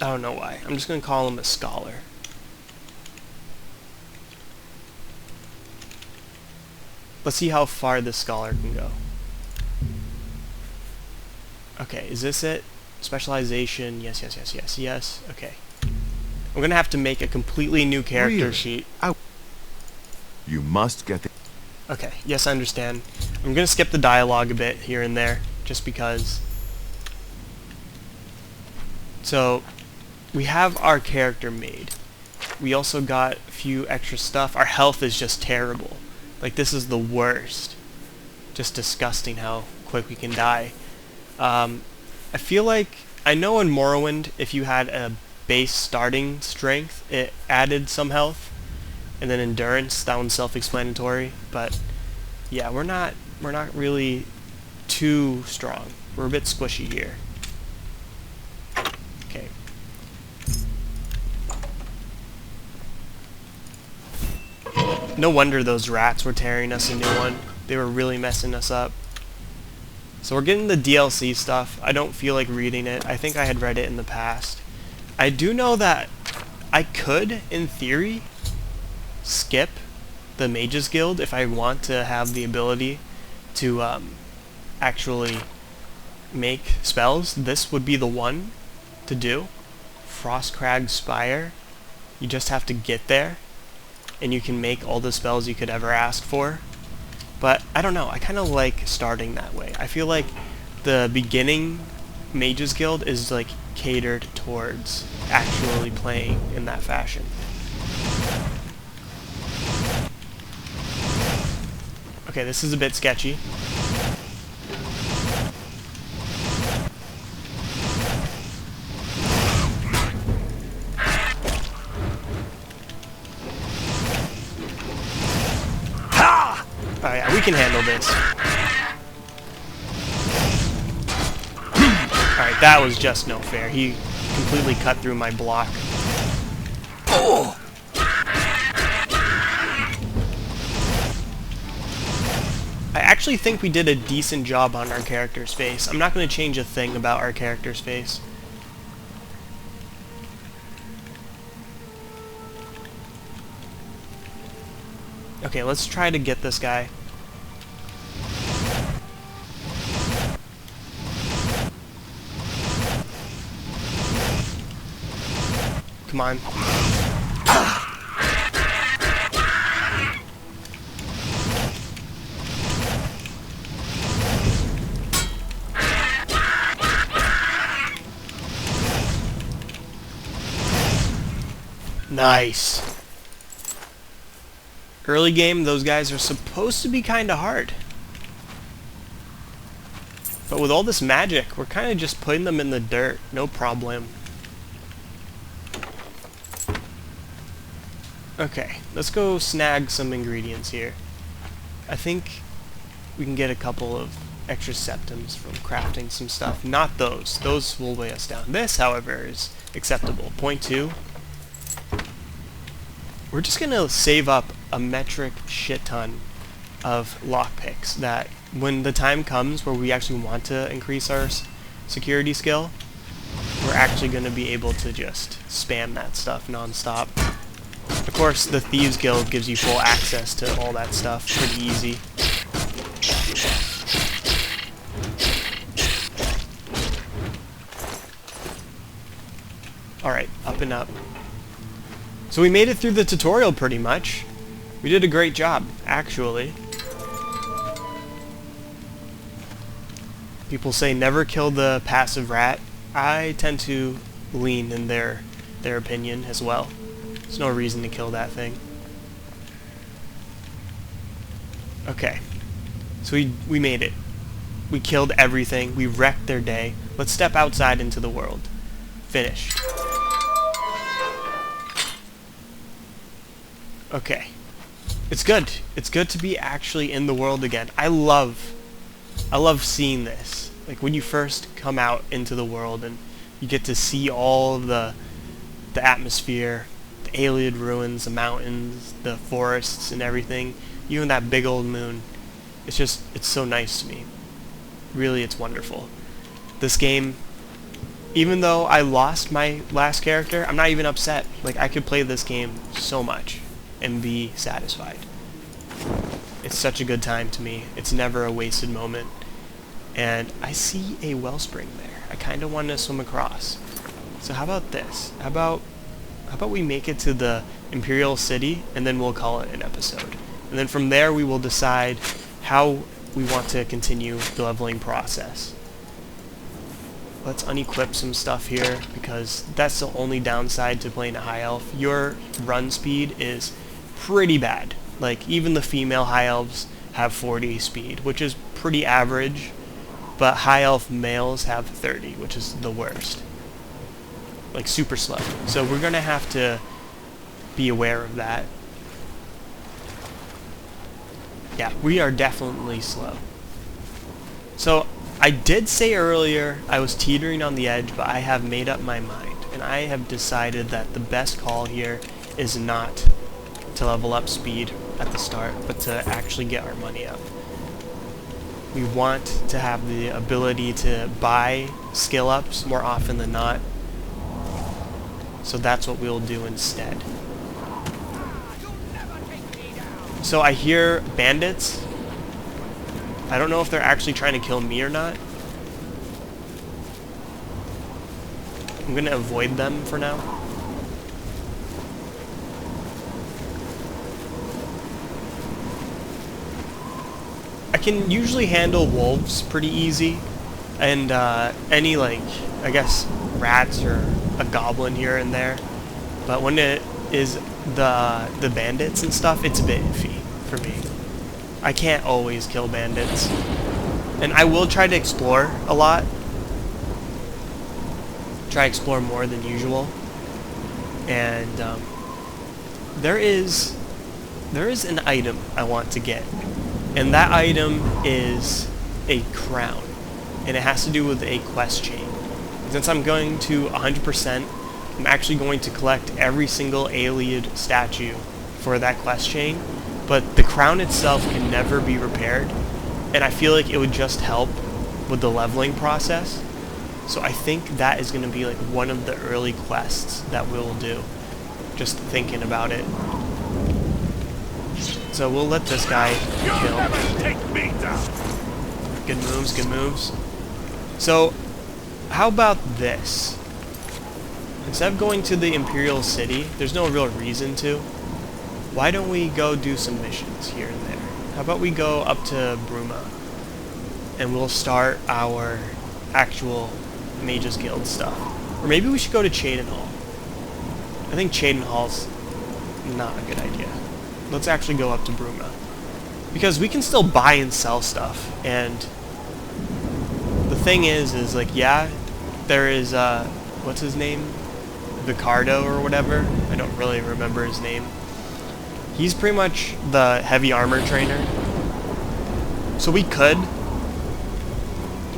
I don't know why. I'm just going to call him a scholar. Let's see how far this scholar can go. Okay, is this it? Specialization, yes, yes, yes, yes, yes. Okay. I'm going to have to make a completely new character Really? sheet. You must get the... Okay, yes, I understand. I'm going to skip the dialogue a bit here and there, just because. So, we have our character made. We also got a few extra stuff. Our health is just terrible. Like, this is the worst. Just disgusting how quick we can die. I feel like, I know in Morrowind, if you had a base starting strength, it added some health. And then endurance, that one's self-explanatory. But, yeah, we're not really too strong. We're a bit squishy here. Okay. No wonder those rats were tearing us a new one. They were really messing us up. So we're getting the DLC stuff. I don't feel like reading it. I think I had read it in the past. I do know that I could, in theory, skip the Mages Guild if I want to have the ability to actually make spells. This would be the one to do. Frostcrag Spire. You just have to get there, and you can make all the spells you could ever ask for. But I don't know, I kind of like starting that way. I feel like the beginning Mages Guild is like catered towards actually playing in that fashion. Okay, this is a bit sketchy. Oh yeah, we can handle this. Alright, that was just no fair. He completely cut through my block. Oh! I actually think we did a decent job on our character's face. I'm not going to change a thing about our character's face. Okay, let's try to get this guy. Come on. Nice. Early game, those guys are supposed to be kind of hard. But with all this magic, we're kind of just putting them in the dirt. No problem. Okay, let's go snag some ingredients here. I think we can get a couple of extra septums from crafting some stuff. Not those. Those will weigh us down. This, however, is acceptable. Point 2. We're just going to save up a metric shit ton of lockpicks that when the time comes where we actually want to increase our security skill, we're actually going to be able to just spam that stuff non-stop. Of course, the Thieves Guild gives you full access to all that stuff pretty easy. Alright, up and up. So we made it through the tutorial pretty much. We did a great job, actually. People say never kill the passive rat. I tend to lean in their opinion as well. There's no reason to kill that thing. Okay. So we made it. We killed everything. We wrecked their day. Let's step outside into the world. Finished. Okay. It's good. It's good to be actually in the world again. I love seeing this. Like when you first come out into the world and you get to see all of the atmosphere, the Ayleid ruins, the mountains, the forests and everything, even that big old moon. It's so nice to me. Really, it's wonderful. This game, even though I lost my last character, I'm not even upset. Like, I could play this game so much and be satisfied. It's such a good time to me. It's never a wasted moment. And I see a wellspring there. I kind of want to swim across. So how about this? How about we make it to the Imperial City, and then we'll call it an episode. And then from there we will decide how we want to continue the leveling process. Let's unequip some stuff here, because that's the only downside to playing a high elf. Your run speed is pretty bad. Like, even the female high elves have 40 speed, which is pretty average, but high elf males have 30, which is the worst. Like, super slow. So we're gonna have to be aware of that. Yeah, we are definitely slow. So I did say earlier I was teetering on the edge, but I have made up my mind, and I have decided that the best call here is not to level up speed at the start, but to actually get our money up. We want to have the ability to buy skill ups more often than not, so that's what we'll do instead. So I hear bandits. I don't know if they're actually trying to kill me or not. I'm gonna avoid them for now. I can usually handle wolves pretty easy, and any, like, I guess rats or a goblin here and there. But when it is the bandits and stuff, it's a bit iffy for me. I can't always kill bandits. And I will try to explore a lot. Try to explore more than usual. And there is an item I want to get. And that item is a crown. And it has to do with a quest chain. Since I'm going to 100%, I'm actually going to collect every single Ayleid statue for that quest chain. But the crown itself can never be repaired, and I feel like it would just help with the leveling process. So I think that is going to be like one of the early quests that we'll do. Just thinking about it. So we'll let this guy kill. Take me down. Good moves, good moves. So how about this? Instead of going to the Imperial City, there's no real reason to. Why don't we go do some missions here and there? How about we go up to Bruma, and we'll start our actual Mages Guild stuff. Or maybe we should go to Cheydinhal. I think Cheydinhal's not a good idea. Let's actually go up to Bruma, because we can still buy and sell stuff. And the thing is like, yeah, there is what's his name, Vicardo or whatever. I don't really remember his name. He's pretty much the heavy armor trainer. So we could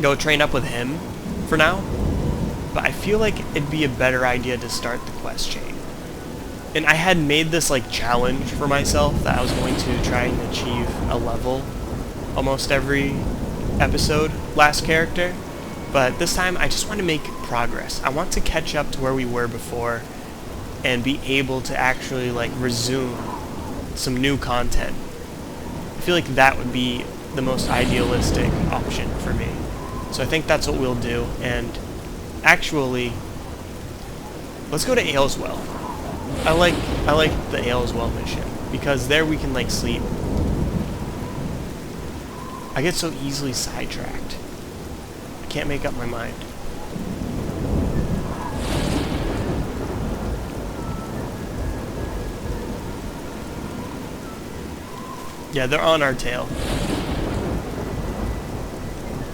go train up with him for now. But I feel like it'd be a better idea to start the quest chain. And I had made this like challenge for myself that I was going to try and achieve a level almost every episode, last character. But this time I just want to make progress. I want to catch up to where we were before and be able to actually like resume some new content. I feel like that would be the most idealistic option for me. So I think that's what we'll do. And actually, let's go to Ayleswell. I like the Ayleswell mission, because there we can like sleep. I get so easily sidetracked. I can't make up my mind. Yeah, they're on our tail.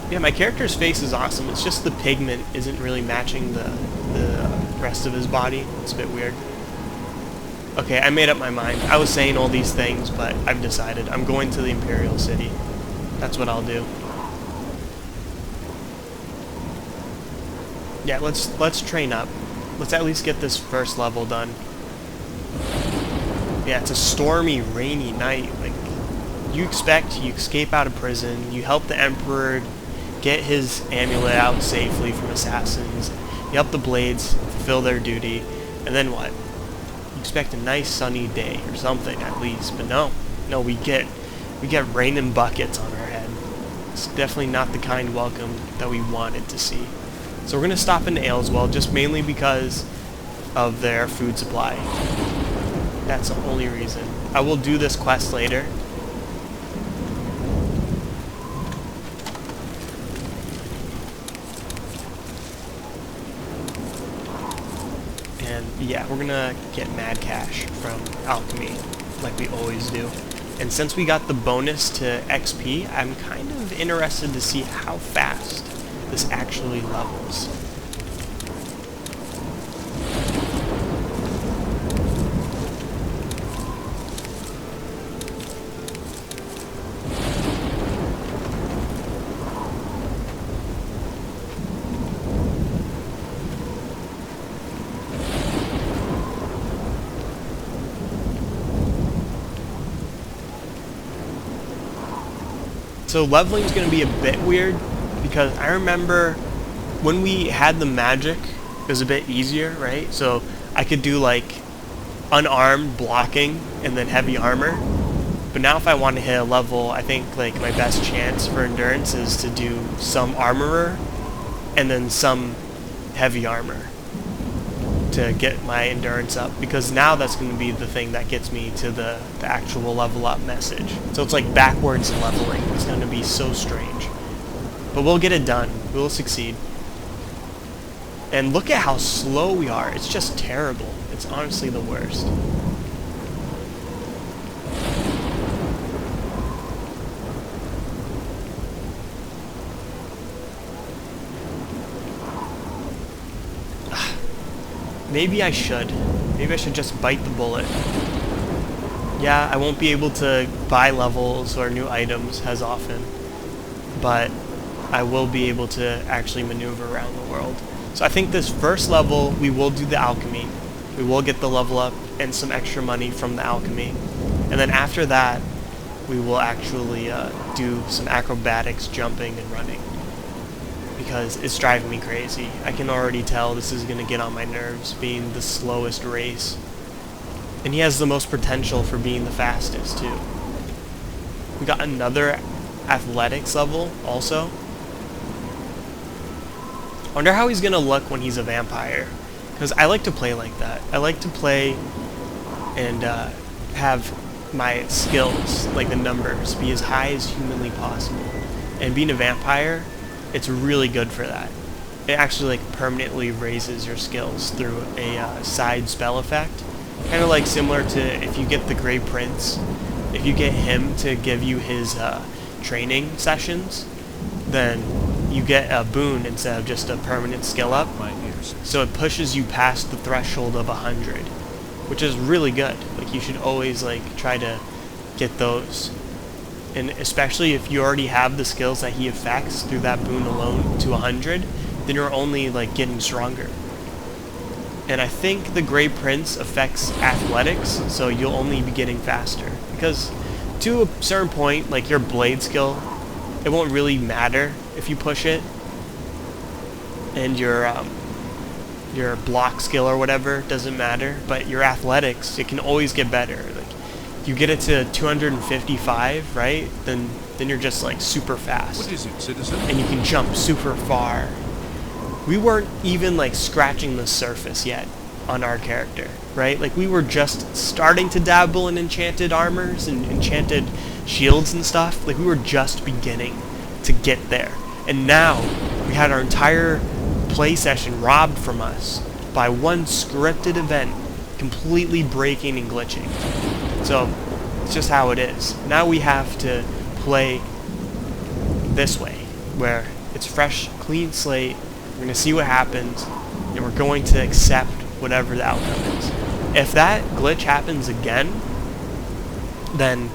Yeah, my character's face is awesome. It's just the pigment isn't really matching the rest of his body. It's a bit weird. Okay, I made up my mind. I was saying all these things, but I've decided. I'm going to the Imperial City. That's what I'll do. Yeah, let's train up. Let's at least get this first level done. Yeah, it's a stormy, rainy night. Like, you escape out of prison, you help the Emperor get his amulet out safely from assassins, get up the blades, fulfill their duty, and then what? You expect a nice sunny day or something at least, but no, we get rain and buckets on our head. It's definitely not the kind welcome that we wanted to see. So we're gonna stop in Ayleswell, just mainly because of their food supply. That's the only reason. I will do this quest later. And yeah, we're gonna get mad cash from alchemy, like we always do. And since we got the bonus to XP, I'm kind of interested to see how fast this actually levels. So leveling is going to be a bit weird because I remember when we had the magic, it was a bit easier, right? So I could do like unarmed blocking and then heavy armor. But now if I want to hit a level, I think like my best chance for endurance is to do some armorer and then some heavy armor to get my endurance up, because now that's going to be the thing that gets me to the actual level up message. So it's like backwards leveling. It's going to be so strange. But we'll get it done. We'll succeed. And look at how slow we are. It's just terrible. It's honestly the worst. Maybe I should. Maybe I should just bite the bullet. Yeah, I won't be able to buy levels or new items as often, but I will be able to actually maneuver around the world. So I think this first level, we will do the alchemy. We will get the level up and some extra money from the alchemy. And then after that, we will actually do some acrobatics, jumping, and running. Because it's driving me crazy. I can already tell this is going to get on my nerves, being the slowest race. And he has the most potential for being the fastest, too. We got another athletics level, also. I wonder how he's going to look when he's a vampire. Because I like to play like that. I like to play and have my skills, like the numbers, be as high as humanly possible. And being a vampire, it's really good for that. It actually like permanently raises your skills through a side spell effect. Kind of like similar to if you get the Grey Prince. If you get him to give you his training sessions, then you get a boon instead of just a permanent skill up. So it pushes you past the threshold of 100, which is really good. Like you should always like try to get those. And especially if you already have the skills that he affects through that boon alone to 100, then you're only like getting stronger. And I think the Grey Prince affects athletics, so you'll only be getting faster. Because to a certain point, like your blade skill, it won't really matter if you push it. And your block skill or whatever doesn't matter. But your athletics, it can always get better. Like you get it to 255, right? Then you're just like super fast. What is it, citizen? And you can jump super far. We weren't even like scratching the surface yet on our character, right? Like we were just starting to dabble in enchanted armors and enchanted shields and stuff. Like we were just beginning to get there. And now we had our entire play session robbed from us by one scripted event completely breaking and glitching. So it's just how it is. Now we have to play this way, where it's fresh, clean slate. We're going to see what happens, and we're going to accept whatever the outcome is. If that glitch happens again, then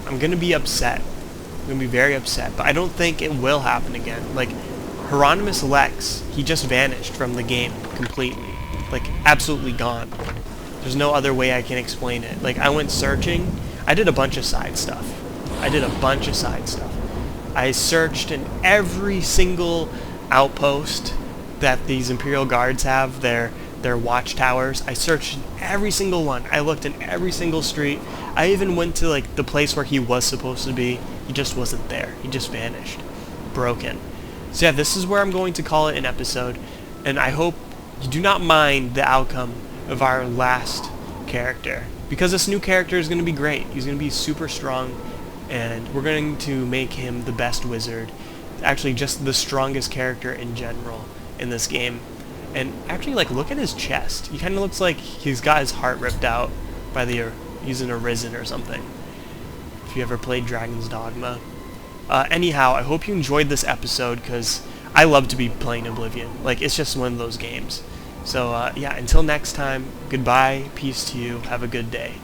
I'm going to be upset. I'm going to be very upset, but I don't think it will happen again. Like, Hieronymus Lex, he just vanished from the game completely. Like, absolutely gone. There's no other way I can explain it. Like, I went searching. I did a bunch of side stuff. I searched in every single outpost that these Imperial Guards have, their watchtowers. I searched every single one. I looked in every single street. I even went to like the place where he was supposed to be. He just wasn't there. He just vanished. Broken. So yeah, this is where I'm going to call it an episode, and I hope you do not mind the outcome of our last character, because this new character is going to be great. He's going to be super strong, and we're going to make him the best wizard, actually just the strongest character in general in this game. And actually, like, look at his chest. He kind of looks like he's got his heart ripped out by the using a Arisen or something, if you ever played Dragon's Dogma. Anyhow, I hope you enjoyed this episode, because I love to be playing Oblivion. Like, it's just one of those games. So, yeah, until next time, goodbye, peace to you, have a good day.